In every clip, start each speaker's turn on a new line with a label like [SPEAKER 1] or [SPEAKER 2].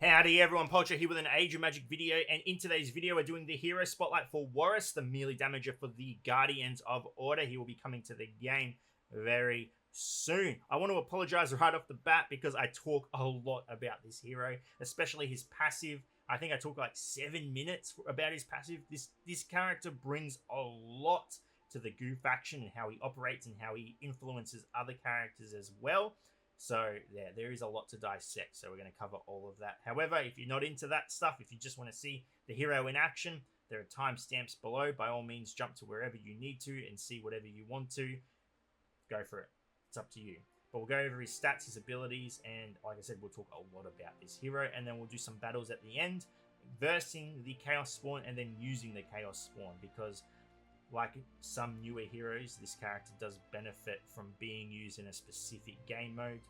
[SPEAKER 1] Howdy everyone, Poacher here with an Age of Magic video, and in today's video we're doing the hero spotlight for Warris, the melee damager for the Guardians of Order. He will be coming to the game very soon. I want to apologize right off the bat because I talk a lot about this hero, especially his passive. I think I talk like 7 minutes about his passive. This character brings a lot to the Goo faction and how he operates and how he influences other characters as well. So, yeah, there is a lot to dissect, so we're going to cover all of that. However, if you're not into that stuff, if you just want to see the hero in action, there are timestamps below. By all means, jump to wherever you need to and see whatever you want to. Go for it. It's up to you. But we'll go over his stats, his abilities, and like I said, we'll talk a lot about this hero, and then we'll do some battles at the end, versing the Chaos Spawn and then using the Chaos Spawn, because like some newer heroes, this character does benefit from being used in a specific game mode.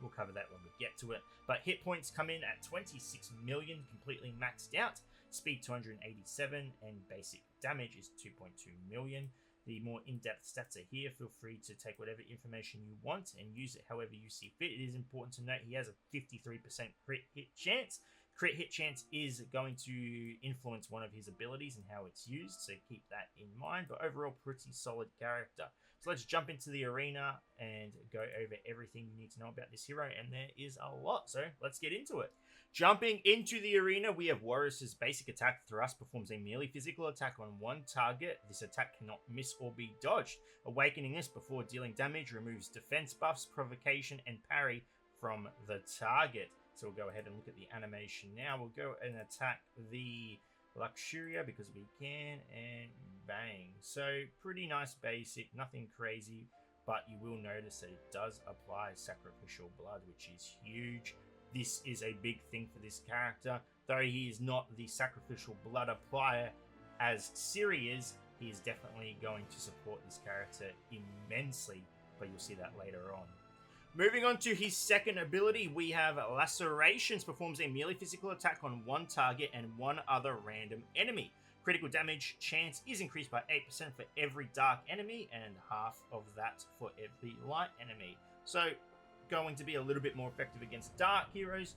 [SPEAKER 1] We'll cover that when we get to it. But hit points come in at 26 million, completely maxed out. Speed 287, and basic damage is 2.2 million. The more in-depth stats are here. Feel free to take whatever information you want and use it however you see fit. It is important to note he has a 53% crit hit chance. Crit hit chance is going to influence one of his abilities and how it's used, so keep that in mind. But overall, pretty solid character. So let's jump into the arena and go over everything you need to know about this hero, and there is a lot, so let's get into it. Jumping into the arena, we have Warris's basic attack. Thrust performs a melee physical attack on one target. This attack cannot miss or be dodged. Awakening this before dealing damage removes defense buffs, provocation, and parry from the target. So we'll go ahead and look at the animation now. We'll go and attack the Luxuria because we can, and bang. So pretty nice basic, nothing crazy, but you will notice that it does apply sacrificial blood, which is huge. This is a big thing for this character. Though he is not the sacrificial blood applier as Ciri is, he is definitely going to support this character immensely, but you'll see that later on. Moving on to his second ability, we have Lacerations. Performs a melee physical attack on one target and one other random enemy. Critical damage chance is increased by 8% for every dark enemy and half of that for every light enemy. So, going to be a little bit more effective against dark heroes.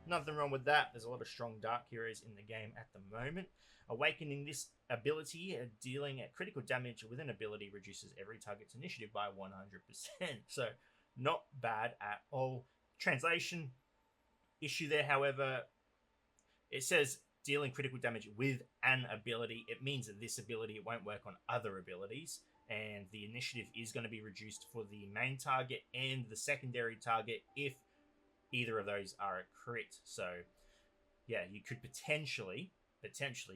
[SPEAKER 1] Nothing wrong with that. There's a lot of strong dark heroes in the game at the moment. Awakening this ability, dealing critical damage with an ability reduces every target's initiative by 100%. So, not bad at all. Translation issue there, however, it says dealing critical damage with an ability. It means that this ability won't work on other abilities, and the initiative is going to be reduced for the main target and the secondary target if either of those are a crit. So yeah, you could potentially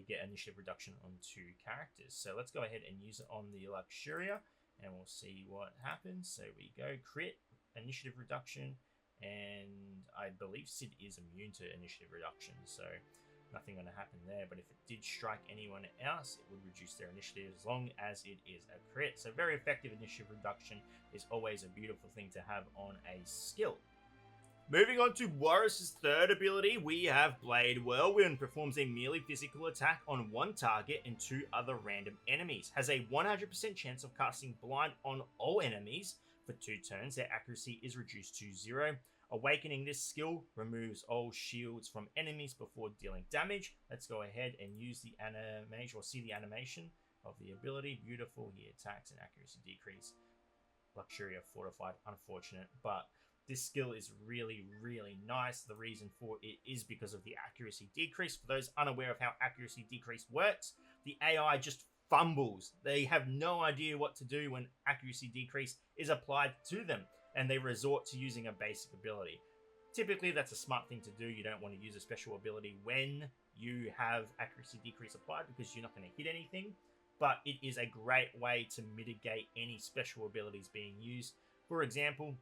[SPEAKER 1] get initiative reduction on two characters. So let's go ahead and use it on the Luxuria, and we'll see what happens. So we go crit, initiative reduction, and I believe Sid is immune to initiative reduction, so nothing going to happen there. But if it did strike anyone else, it would reduce their initiative as long as it is a crit. So very effective initiative reduction is always a beautiful thing to have on a skill. Moving on to Warris's third ability, we have Blade Whirlwind. Performs a melee physical attack on one target and two other random enemies. Has a 100% chance of casting blind on all enemies for 2 turns. Their accuracy is reduced to 0. Awakening this skill removes all shields from enemies before dealing damage. Let's go ahead and use the animation, or see the animation of the ability. Beautiful. He attacks and accuracy decrease. Luxuria fortified. Unfortunate, but this skill is really, really nice. The reason for it is because of the accuracy decrease. For those unaware of how accuracy decrease works, the AI just fumbles. They have no idea what to do when accuracy decrease is applied to them, and they resort to using a basic ability. Typically, that's a smart thing to do. You don't want to use a special ability when you have accuracy decrease applied because you're not going to hit anything, but it is a great way to mitigate any special abilities being used. For example,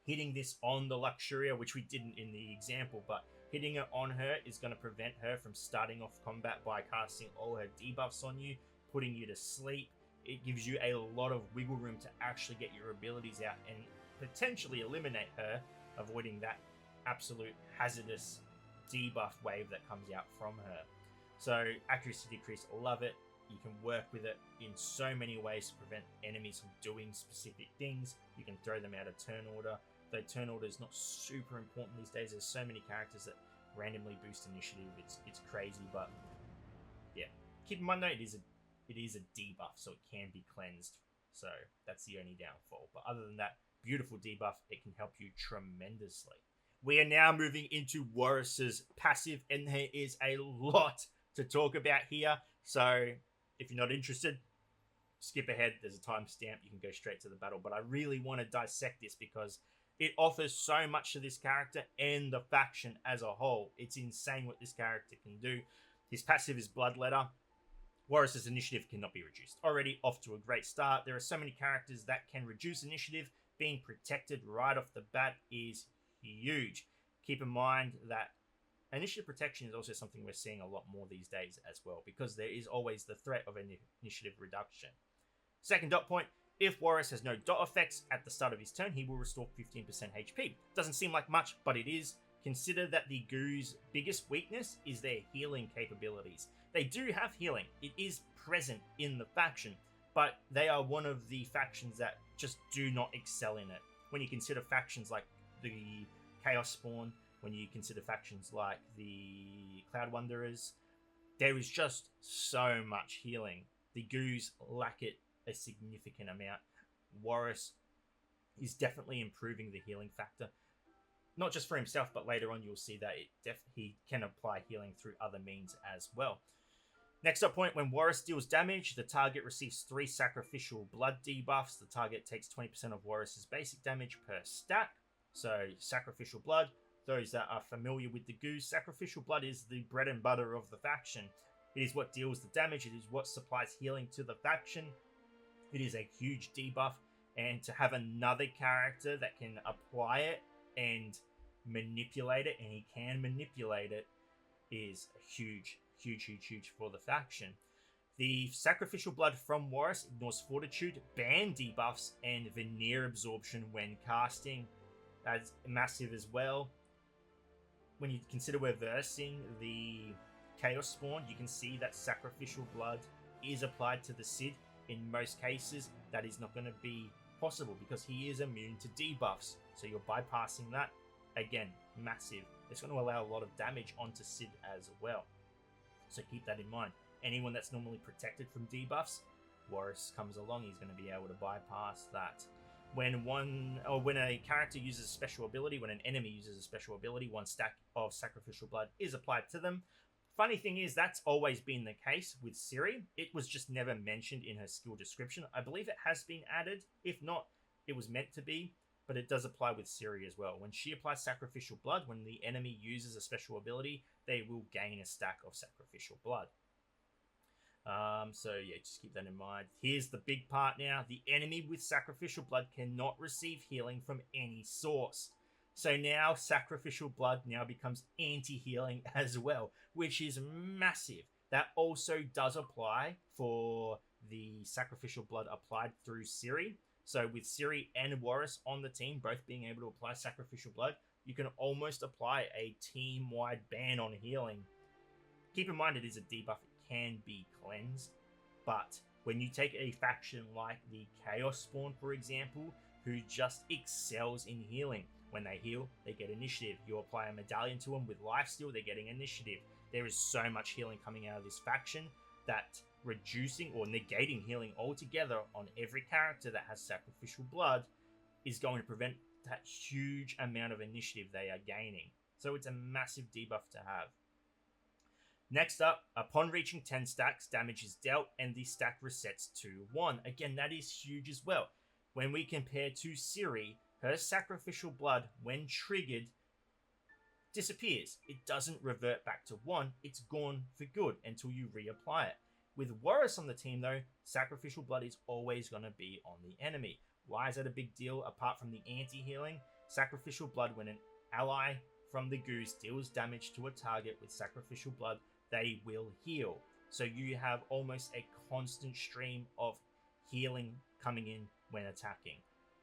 [SPEAKER 1] hitting this on the Luxuria, which we didn't in the example, but hitting it on her is going to prevent her from starting off combat by casting all her debuffs on you, putting you to sleep. It gives you a lot of wiggle room to actually get your abilities out and potentially eliminate her, avoiding that absolute hazardous debuff wave that comes out from her. So accuracy decrease, love it. You can work with it in so many ways to prevent enemies from doing specific things. You can throw them out of turn order. Though turn order is not super important these days. There's so many characters that randomly boost initiative. It's crazy, but yeah. Keep in mind though, it is a debuff, so it can be cleansed. So that's the only downfall. But other than that, beautiful debuff. It can help you tremendously. We are now moving into Warris's passive, and there is a lot to talk about here. So if you're not interested, skip ahead. There's a timestamp. You can go straight to the battle. But I really want to dissect this because it offers so much to this character and the faction as a whole. It's insane what this character can do. His passive is Bloodletter. Warris's initiative cannot be reduced. Already off to a great start. There are so many characters that can reduce initiative. Being protected right off the bat is huge. Keep in mind that initiative protection is also something we're seeing a lot more these days as well, because there is always the threat of an initiative reduction. Second dot point, if Warris has no dot effects at the start of his turn, he will restore 15% HP. Doesn't seem like much, but it is. Consider that the Goo's biggest weakness is their healing capabilities. They do have healing. It is present in the faction, but they are one of the factions that just do not excel in it. When you consider factions like the Chaos Spawn, when you consider factions like the Cloud Wanderers, there is just so much healing. The Goos lack it a significant amount. Warris is definitely improving the healing factor. Not just for himself, but later on you'll see that he can apply healing through other means as well. Next up point, when Warris deals damage, the target receives 3 sacrificial blood debuffs. The target takes 20% of Warris's basic damage per stack. So sacrificial blood, those that are familiar with the Goose, sacrificial blood is the bread and butter of the faction. It is what deals the damage. It is what supplies healing to the faction. It is a huge debuff, and to have another character that can apply it and manipulate it, and he can manipulate it, is huge for the faction. The sacrificial blood from Warris ignores fortitude, ban debuffs, and veneer absorption when casting. That's massive as well. When you consider we're versing the Chaos Spawn, you can see that sacrificial blood is applied to the Cid. In most cases, that is not going to be possible because he is immune to debuffs. So you're bypassing that. Again, massive. It's going to allow a lot of damage onto Cid as well. So keep that in mind. Anyone that's normally protected from debuffs, Warris comes along, he's going to be able to bypass that. When a character uses a special ability, when an enemy uses a special ability, 1 stack of sacrificial blood is applied to them. Funny thing is, that's always been the case with Ciri. It was just never mentioned in her skill description. I believe it has been added. If not, it was meant to be, but it does apply with Ciri as well. When she applies sacrificial blood, when the enemy uses a special ability, they will gain a stack of sacrificial blood. So yeah, just keep that in mind. Here's the big part now. The enemy with sacrificial blood cannot receive healing from any source. So now sacrificial blood now becomes anti-healing as well, which is massive. That also does apply for the sacrificial blood applied through Ciri. So with Ciri and Warris on the team, both being able to apply sacrificial blood, you can almost apply a team-wide ban on healing. Keep in mind it is a debuff. It can be cleansed. But when you take a faction like the Chaos Spawn, for example, who just excels in healing, when they heal, they get initiative. You apply a medallion to them with lifesteal, they're getting initiative. There is so much healing coming out of this faction that reducing or negating healing altogether on every character that has sacrificial blood is going to prevent that huge amount of initiative they are gaining. So it's a massive debuff to have. Next up, upon reaching 10 stacks, damage is dealt and the stack resets to 1. Again, that is huge as well. When we compare to Ciri, her sacrificial blood, when triggered, disappears. It doesn't revert back to 1. It's gone for good until you reapply it. With Warris on the team, though, sacrificial blood is always going to be on the enemy. Why is that a big deal? Apart from the anti-healing, sacrificial blood, when an ally from the Goose deals damage to a target with sacrificial blood, they will heal. So you have almost a constant stream of healing coming in when attacking.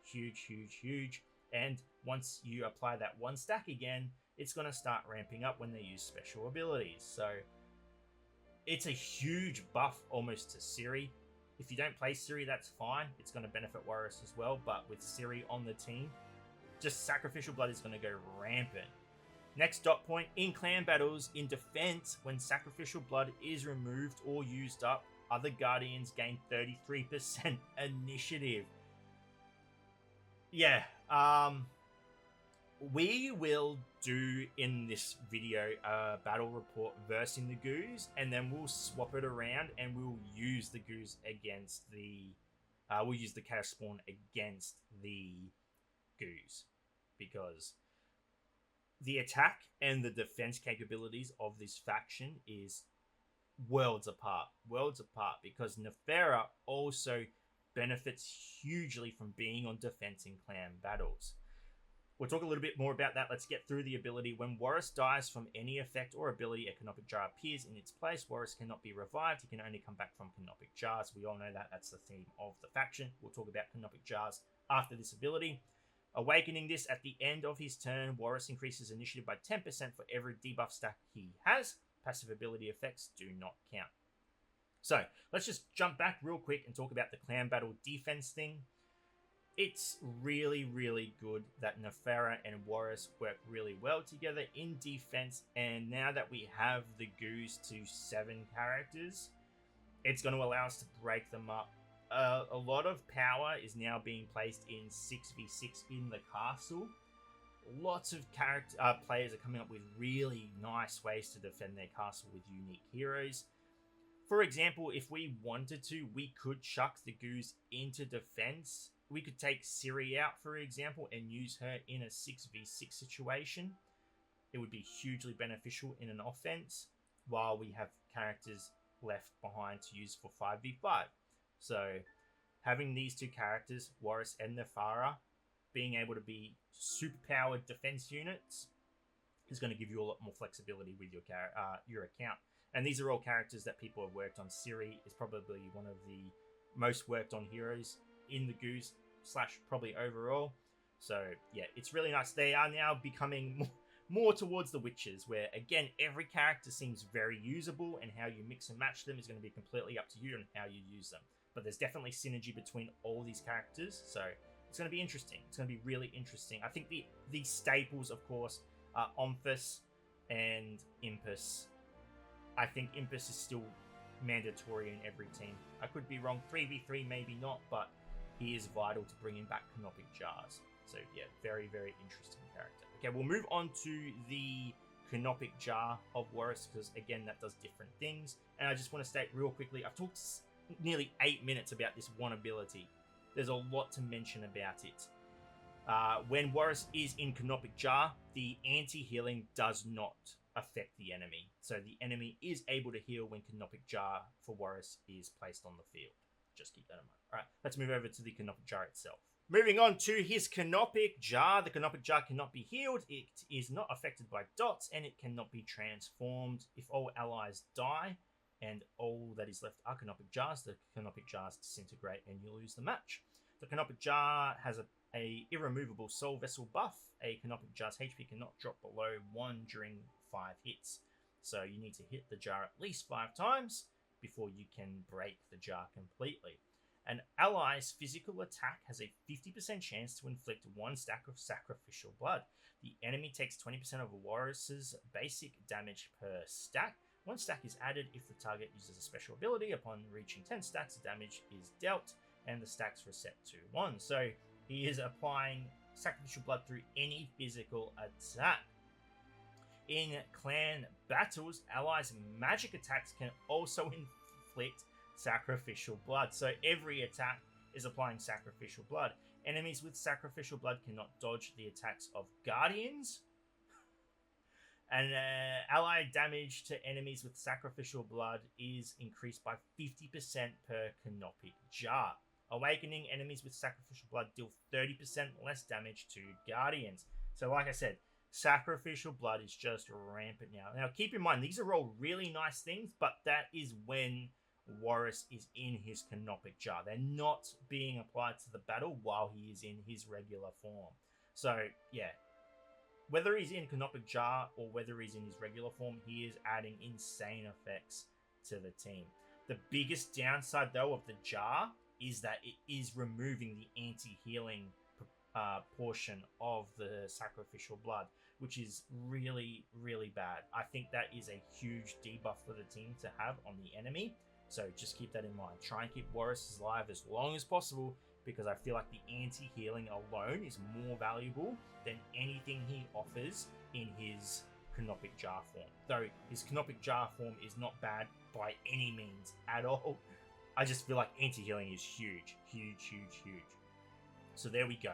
[SPEAKER 1] Huge. And once you apply that 1 stack again, it's going to start ramping up when they use special abilities. So it's a huge buff almost to Ciri. If you don't play Ciri, that's fine. It's going to benefit Warris as well. But with Ciri on the team, just sacrificial blood is going to go rampant. Next dot point, in clan battles, in defense, when sacrificial blood is removed or used up, other guardians gain 33% initiative. Yeah, we will do in this video a battle report versing the goose, and then we'll swap it around and we'll use the goose against the we'll use the chaos spawn against the goose, because the attack and the defense capabilities of this faction is worlds apart, because Nefera also benefits hugely from being on defense in clan battles. We'll talk a little bit more about that. Let's get through the ability. When Warris dies from any effect or ability, a Canopic Jar appears in its place. Warris cannot be revived. He can only come back from Canopic Jars. We all know that. That's the theme of the faction. We'll talk about Canopic Jars after this ability. Awakening this at the end of his turn, Warris increases initiative by 10% for every debuff stack he has. Passive ability effects do not count. So, let's just jump back real quick and talk about the clan battle defense thing. It's really, really good that Nefera and Warris work really well together in defense, and now that we have the goose to 7 characters, it's going to allow us to break them up. A lot of power is now being placed in 6v6 in the castle. Lots of players are coming up with really nice ways to defend their castle with unique heroes. For example, if we wanted to, we could chuck the goose into defense. We could take Siri out, for example, and use her in a 6v6 situation. It would be hugely beneficial in an offense, while we have characters left behind to use for 5v5. So, having these two characters, Warris and Nefera, being able to be superpowered defense units is going to give you a lot more flexibility with your account. And these are all characters that people have worked on. Siri is probably one of the most worked on heroes in the goose / probably overall. So yeah, it's really nice. They are now becoming more towards the witches, where again every character seems very usable, and how you mix and match them is going to be completely up to you and how you use them. But there's definitely synergy between all these characters, so it's going to be interesting. It's going to be really interesting. I think the staples, of course, are Omphis and Impus. I think Impus is still mandatory in every team. I could be wrong. 3v3 maybe not, but he is vital to bringing back Canopic Jars. So yeah, very, very interesting character. Okay, we'll move on to the Canopic Jar of Warris, because again, that does different things. And I just want to state real quickly, I've talked nearly 8 minutes about this one ability. There's a lot to mention about it. When Warris is in Canopic Jar, the anti-healing does not affect the enemy. So the enemy is able to heal when Canopic Jar for Warris is placed on the field. Just keep that in mind. Alright, let's move over to the Canopic Jar itself. Moving on to his Canopic Jar. The Canopic Jar cannot be healed. It is not affected by dots, and it cannot be transformed. If all allies die and all that is left are Canopic Jars, the Canopic Jars disintegrate and you lose the match. The Canopic Jar has a irremovable soul vessel buff. A Canopic Jar's HP cannot drop below 1 during 5 hits. So you need to hit the jar at least 5 times before you can break the jar completely. An ally's physical attack has a 50% chance to inflict 1 stack of sacrificial blood. The enemy takes 20% of Warris's basic damage per stack. 1 stack is added if the target uses a special ability. Upon reaching 10 stacks, the damage is dealt and the stacks reset to 1. So he is applying sacrificial blood through any physical attack. In clan battles, allies' magic attacks can also inflict sacrificial blood. So every attack is applying sacrificial blood. Enemies with sacrificial blood cannot dodge the attacks of guardians. And allied damage to enemies with sacrificial blood is increased by 50% per Canopic Jar. Awakening enemies with sacrificial blood deal 30% less damage to guardians. So like I said, sacrificial blood is just rampant now. Now keep in mind, these are all really nice things, but that is when Warris is in his Canopic Jar. They're not being applied to the battle while he is in his regular form. So yeah, whether he's in Canopic Jar or whether he's in his regular form, he is adding insane effects to the team. The biggest downside though of the jar is that it is removing the anti-healing portion of the sacrificial blood, which is really, really bad. I think that is a huge debuff for the team to have on the enemy. So just keep that in mind. Try and keep Warris alive as long as possible, because I feel like the anti-healing alone is more valuable than anything he offers in his Canopic Jar form. Though his Canopic Jar form is not bad by any means at all. I just feel like anti-healing is huge, huge, huge, huge. So there we go.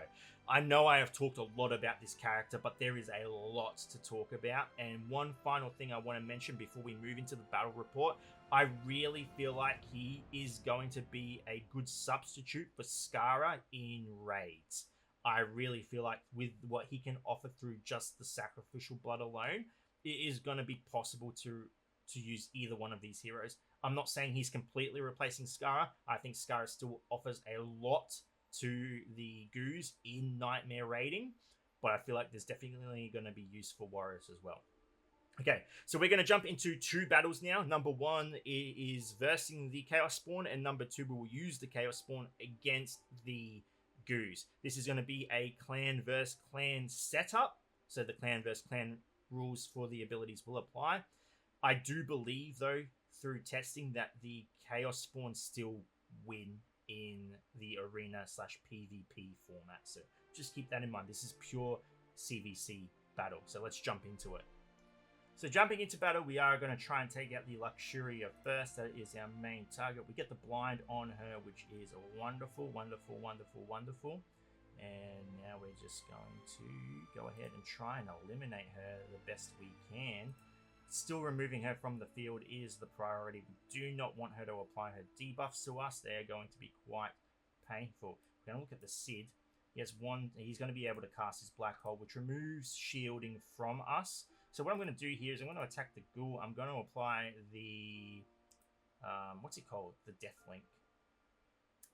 [SPEAKER 1] I know I have talked a lot about this character, but there is a lot to talk about. And one final thing I want to mention before we move into the battle report, I really feel like he is going to be a good substitute for Skara in raids. I really feel like with what he can offer through just the sacrificial blood alone, it is going to be possible to use either one of these heroes. I'm not saying he's completely replacing Skara. I think Skara still offers a lot to the Goose in Nightmare raiding, but I feel like there's definitely going to be use for Warris as well. Okay, so we're going to jump into two battles now. Number one is versing the Chaos Spawn, and number two, we will use the Chaos Spawn against the Goose. This is going to be a clan versus clan setup, so the clan versus clan rules for the abilities will apply. I do believe, though, through testing, that the Chaos Spawn still win in the arena/PvP format. So just keep that in mind. This is pure CvC battle. So let's jump into it. So jumping into battle, we are going to try and take out the Luxuria first. That is our main target. We get the blind on her, which is wonderful, wonderful, wonderful, wonderful. And now we're just going to go ahead and try and eliminate her the best we can. Still removing her from the field is the priority. We do not want her to apply her debuffs to us. They are going to be quite painful. We're going to look at the Cid. He has one. He's going to be able to cast his Black Hole, which removes shielding from us. So what I'm going to do here is I'm going to attack the Ghoul. I'm going to apply the... what's it called? The Death Link.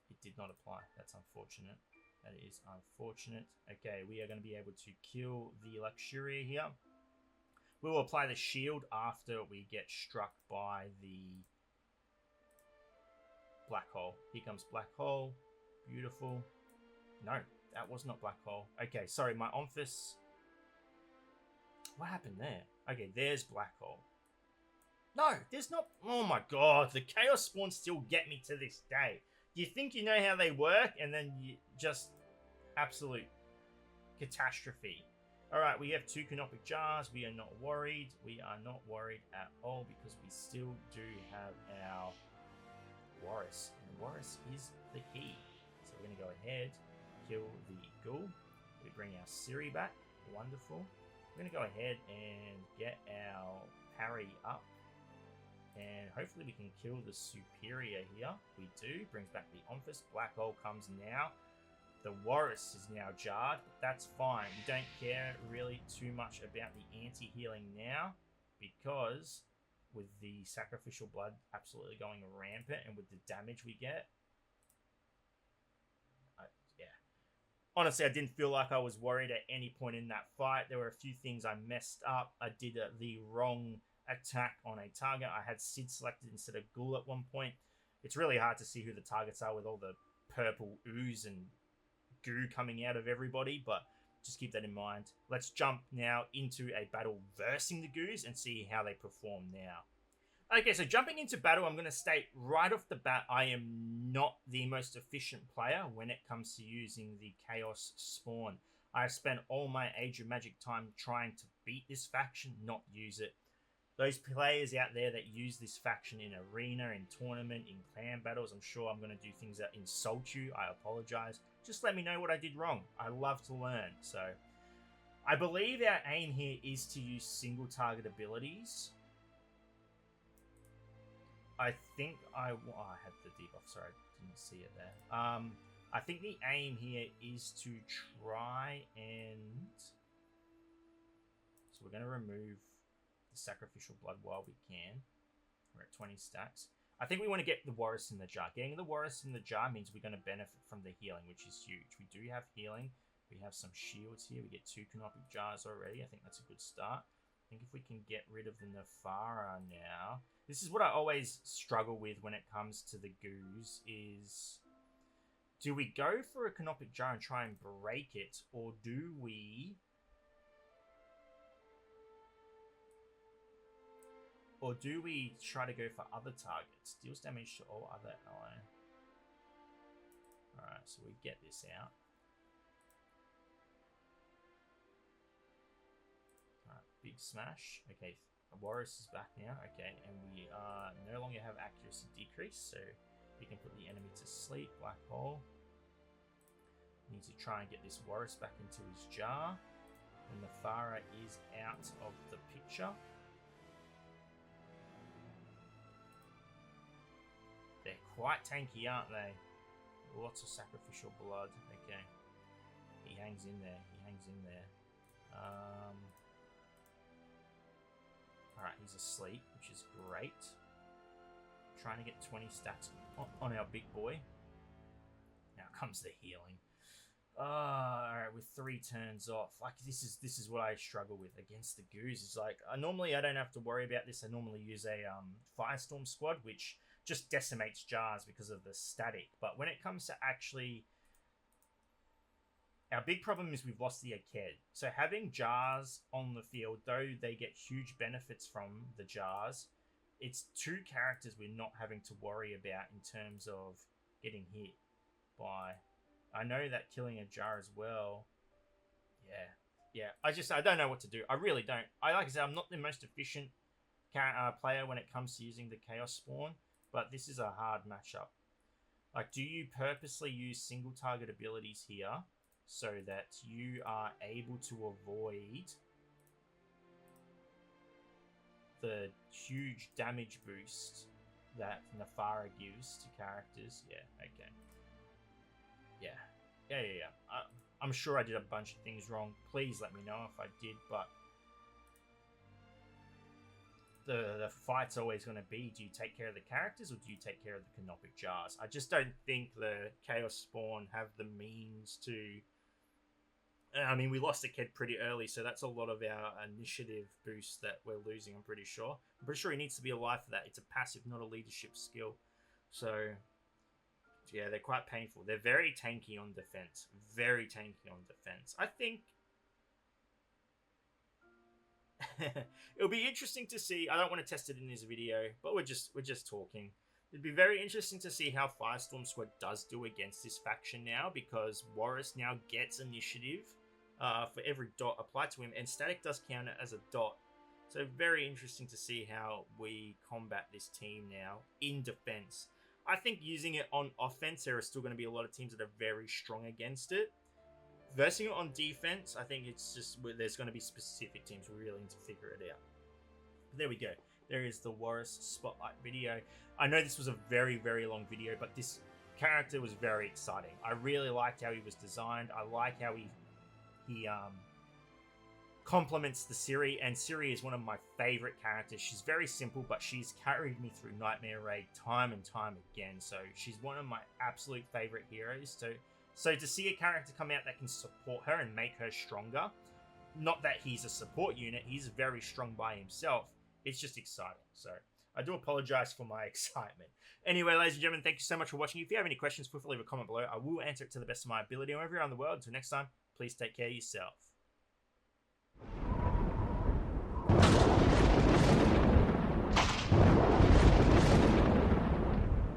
[SPEAKER 1] It did not apply. That's unfortunate. That is unfortunate. Okay, we are going to be able to kill the Luxuria here. We will apply the shield after we get struck by the Black Hole. Here comes Black Hole. Beautiful. No, that was not Black Hole. Okay, sorry, my Omphis. What happened there? Okay, there's Black Hole. No, there's not. Oh my god, the Chaos Spawns still get me to this day. You think you know how they work, and then you just absolute catastrophe. Alright, we have two Canopic Jars. We are not worried. We are not worried at all because we still do have our Warris. And Warris is the key. So we're going to go ahead, kill the Ghoul. We bring our Ciri back. Wonderful. We're going to go ahead and get our parry up. And hopefully we can kill the Superior here. We do. Brings back the Omphis. Black Hole comes now. The Warris is now jarred, but that's fine. We don't care really too much about the anti-healing now, because with the sacrificial blood absolutely going rampant and with the damage we get, yeah. Honestly, I didn't feel like I was worried at any point in that fight. There were a few things I messed up. I did the wrong attack on a target. I had Cid selected instead of Ghoul at one point. It's really hard to see who the targets are with all the purple ooze and goo coming out of everybody, but just keep that in mind. Let's jump now into a battle versing the Goose and see how they perform now. Okay, so jumping into battle, I'm going to state right off the bat, I am not the most efficient player when it comes to using the Chaos Spawn. I've spent all my Age of Magic time trying to beat this faction, not use it. Those players out there that use this faction in arena, in tournament, in clan battles, I'm sure I'm going to do things that insult you. I apologize. Just let me know what I did wrong. I love to learn. So I believe our aim here is to use single target abilities. I think I had the debuff. Sorry, I didn't see it there. I think the aim here is to try and... So we're going to remove the sacrificial blood while we can. We're at 20 stacks. I think we want to get the Warris in the jar. Getting the Warris in the jar means we're going to benefit from the healing, which is huge. We do have healing. We have some shields here. We get two Canopic Jars already. I think that's a good start. I think if we can get rid of the Nefara now... This is what I always struggle with when it comes to the Goose, is Do we go for a Canopic Jar and try and break it, or do we... Or do we try to go for other targets? Deals damage to all other ally. Alright, so we get this out. Alright, big smash. Okay, Warris is back now. Okay, and we no longer have accuracy decrease, so we can put the enemy to sleep. Black hole. Need to try and get this Warris back into his jar. And the Farah is out of the picture. They're quite tanky, aren't they? Lots of sacrificial blood. Okay. He hangs in there. He hangs in there. Alright, he's asleep, which is great. Trying to get 20 stats on our big boy. Now comes the healing. Alright, with 3 turns off. Like, this is what I struggle with against the Goose. It's like, normally I don't have to worry about this. I normally use a Firestorm squad, which just decimates jars because of the static. But when it comes to actually... Our big problem is we've lost the Aked. So having jars on the field, though they get huge benefits from the jars, it's 2 characters we're not having to worry about in terms of getting hit by... I know that killing a jar as well. Yeah. I don't know what to do. I really don't. Like I said, I'm not the most efficient player when it comes to using the Chaos Spawn, but this is a hard matchup. Like, do you purposely use single target abilities here so that you are able to avoid the huge damage boost that Nefara gives to characters? Yeah, okay. Yeah. I'm sure I did a bunch of things wrong. Please let me know if I did, but the fight's always going to be, do you take care of the characters or do you take care of the Canopic Jars? I just don't think the Chaos Spawn have the means to... I mean, we lost the kid pretty early, so that's a lot of our initiative boost that we're losing, I'm pretty sure. I'm pretty sure he needs to be alive for that. It's a passive, not a leadership skill. So... yeah, they're quite painful. They're very tanky on defense. Very tanky on defense. I think it'll be interesting to see. I don't want to test it in this video, but we're just talking. It'd be very interesting to see how Firestorm Squad does do against this faction now, because Warris now gets initiative for every dot applied to him, and static does count it as a dot. So very interesting to see how we combat this team now in defense. I think using it on offense, there are still going to be a lot of teams that are very strong against it. Versing it on defense, I think it's just, there's going to be specific teams really need to figure it out. But there we go. There is the Warris Spotlight video. I know this was a very, very long video, but this character was very exciting. I really liked how he was designed. I like how he complements the Ciri, and Ciri is one of my favorite characters. She's very simple, but she's carried me through Nightmare Raid time and time again, so she's one of my absolute favorite heroes. So to see a character come out that can support her and make her stronger, not that he's a support unit, he's very strong by himself, it's just exciting. So I do apologize for my excitement. Anyway, ladies and gentlemen, thank you so much for watching. If you have any questions, feel free to leave a comment below. I will answer it to the best of my ability. And wherever you're around the world, until next time, please take care of yourself.